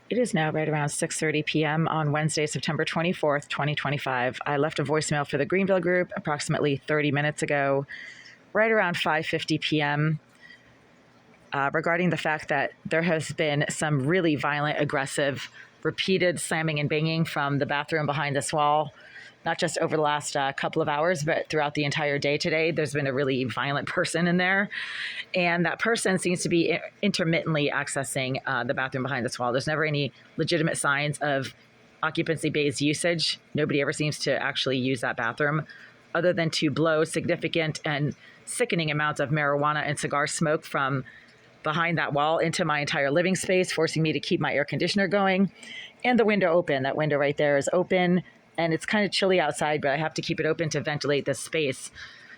It is now right around 6:30 p.m. on Wednesday, September 24th, 2025. I left a voicemail for the Greenville Group approximately 30 minutes ago, right around 5:50 p.m., regarding the fact that there has been some really violent, aggressive, repeated slamming and banging from the bathroom behind this wall, not just over the last couple of hours, but throughout the entire day today. There's been a really violent person in there, and that person seems to be intermittently accessing the bathroom behind this wall. There's never any legitimate signs of occupancy-based usage. Nobody ever seems to actually use that bathroom other than to blow significant and sickening amounts of marijuana and cigar smoke from behind that wall into my entire living space, forcing me to keep my air conditioner going and the window open. That window right there is open, and it's kind of chilly outside, but I have to keep it open to ventilate this space.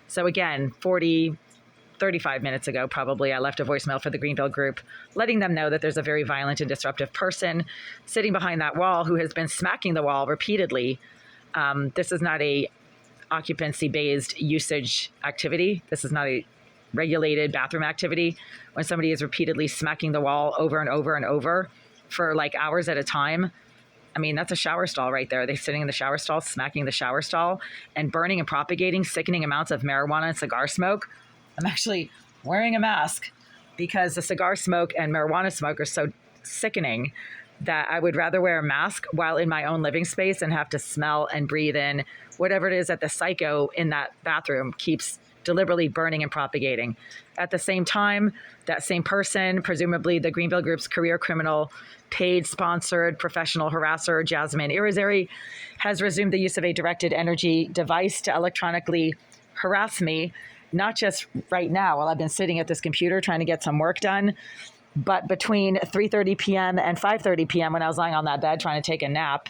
So again, 35 minutes ago, probably, I left a voicemail for the Greenville Group, letting them know that there's a very violent and disruptive person sitting behind that wall who has been smacking the wall repeatedly. This is not a occupancy-based usage activity. This is not a regulated bathroom activity. When somebody is repeatedly smacking the wall over and over and over for like hours at a time, I mean, that's a shower stall right there. They're sitting in the shower stall, smacking the shower stall, and burning and propagating sickening amounts of marijuana and cigar smoke. I'm actually wearing a mask because the cigar smoke and marijuana smoke are so sickening that I would rather wear a mask while in my own living space and have to smell and breathe in whatever it is that the psycho in that bathroom keeps deliberately burning and propagating. At the same time, that same person, presumably the Greenville Group's career criminal, paid, sponsored, professional harasser, Jasmine Irizarry, has resumed the use of a directed energy device to electronically harass me, not just right now while I've been sitting at this computer trying to get some work done, but between 3:30 p.m. and 5:30 p.m. when I was lying on that bed trying to take a nap,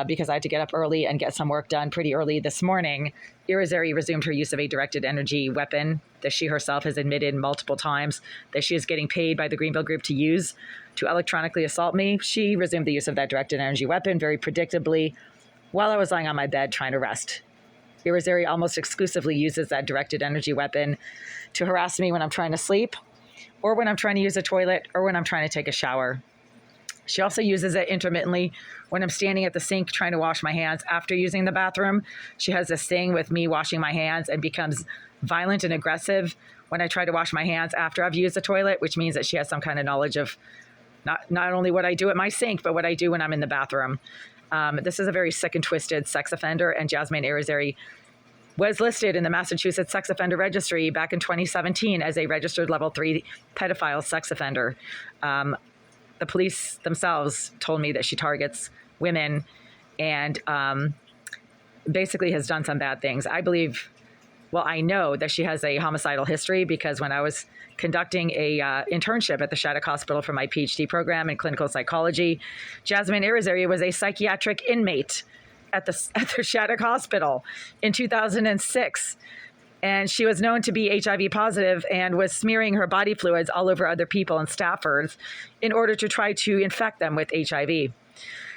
because I had to get up early and get some work done pretty early this morning. Irizarry resumed her use of a directed energy weapon that she herself has admitted multiple times that she is getting paid by the Greenville Group to use to electronically assault me. She resumed the use of that directed energy weapon very predictably while I was lying on my bed trying to rest. Irizarry almost exclusively uses that directed energy weapon to harass me when I'm trying to sleep, or when I'm trying to use a toilet, or when I'm trying to take a shower. She also uses it intermittently when I'm standing at the sink trying to wash my hands after using the bathroom. She has this thing with me washing my hands and becomes violent and aggressive when I try to wash my hands after I've used the toilet, which means that she has some kind of knowledge of not only what I do at my sink, but what I do when I'm in the bathroom. This is a very sick and twisted sex offender, and Jasmine Irizarry was listed in the Massachusetts Sex Offender Registry back in 2017 as a registered level 3 pedophile sex offender. The police themselves told me that she targets women and basically has done some bad things. I know that she has a homicidal history because when I was conducting a internship at the Shattuck Hospital for my PhD program in clinical psychology, Jasmine Irizarry was a psychiatric inmate at the Shattuck Hospital in 2006. And she was known to be HIV positive and was smearing her body fluids all over other people and staffers in order to try to infect them with HIV.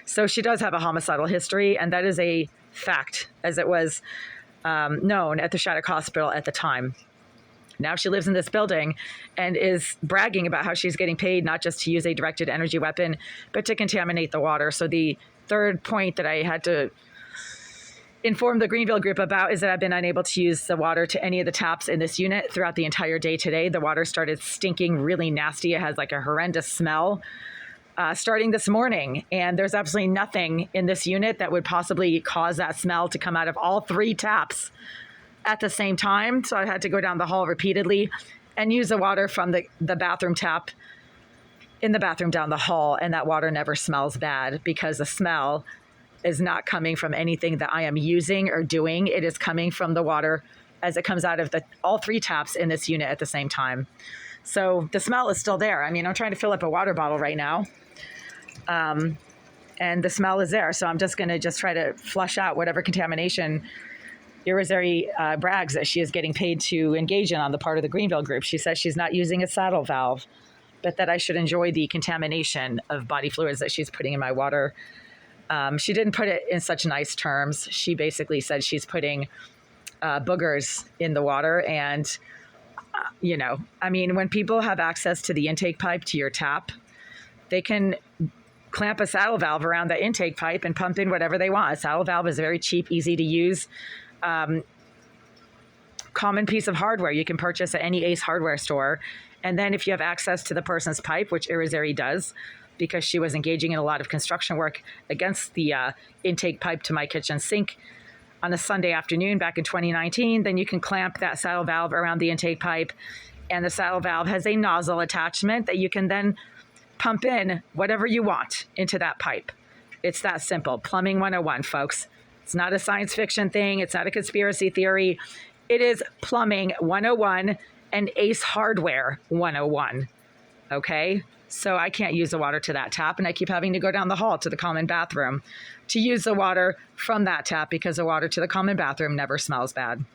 So she does have a homicidal history, and that is a fact, as it was known at the Shattuck Hospital at the time. Now she lives in this building and is bragging about how she's getting paid not just to use a directed energy weapon, but to contaminate the water. So the third point that I had to inform the Greenville Group about is that I've been unable to use the water to any of the taps in this unit throughout the entire day today. The water started stinking really nasty. It has like a horrendous smell starting this morning. And there's absolutely nothing in this unit that would possibly cause that smell to come out of all 3 taps at the same time. So I had to go down the hall repeatedly and use the water from the bathroom tap in the bathroom down the hall. And that water never smells bad because the smell is not coming from anything that I am using or doing. It is coming from the water as it comes out of all 3 taps in this unit at the same time. So the smell is still there. I mean, I'm trying to fill up a water bottle right now. And the smell is there. So I'm just going to try to flush out whatever contamination Irizarry brags that she is getting paid to engage in on the part of the Greenville Group. She says she's not using a saddle valve, but that I should enjoy the contamination of body fluids that she's putting in my water. She didn't put it in such nice terms. She basically said she's putting boogers in the water. And, when people have access to the intake pipe to your tap, they can clamp a saddle valve around the intake pipe and pump in whatever they want. A saddle valve is very cheap, easy to use, common piece of hardware you can purchase at any Ace Hardware store. And then if you have access to the person's pipe, which Irizarry does, because she was engaging in a lot of construction work against the intake pipe to my kitchen sink on a Sunday afternoon back in 2019, then you can clamp that saddle valve around the intake pipe. And the saddle valve has a nozzle attachment that you can then pump in whatever you want into that pipe. It's that simple. Plumbing 101, folks. It's not a science fiction thing. It's not a conspiracy theory. It is plumbing 101 and Ace Hardware 101. Okay? So I can't use the water to that tap, and I keep having to go down the hall to the common bathroom to use the water from that tap because the water to the common bathroom never smells bad.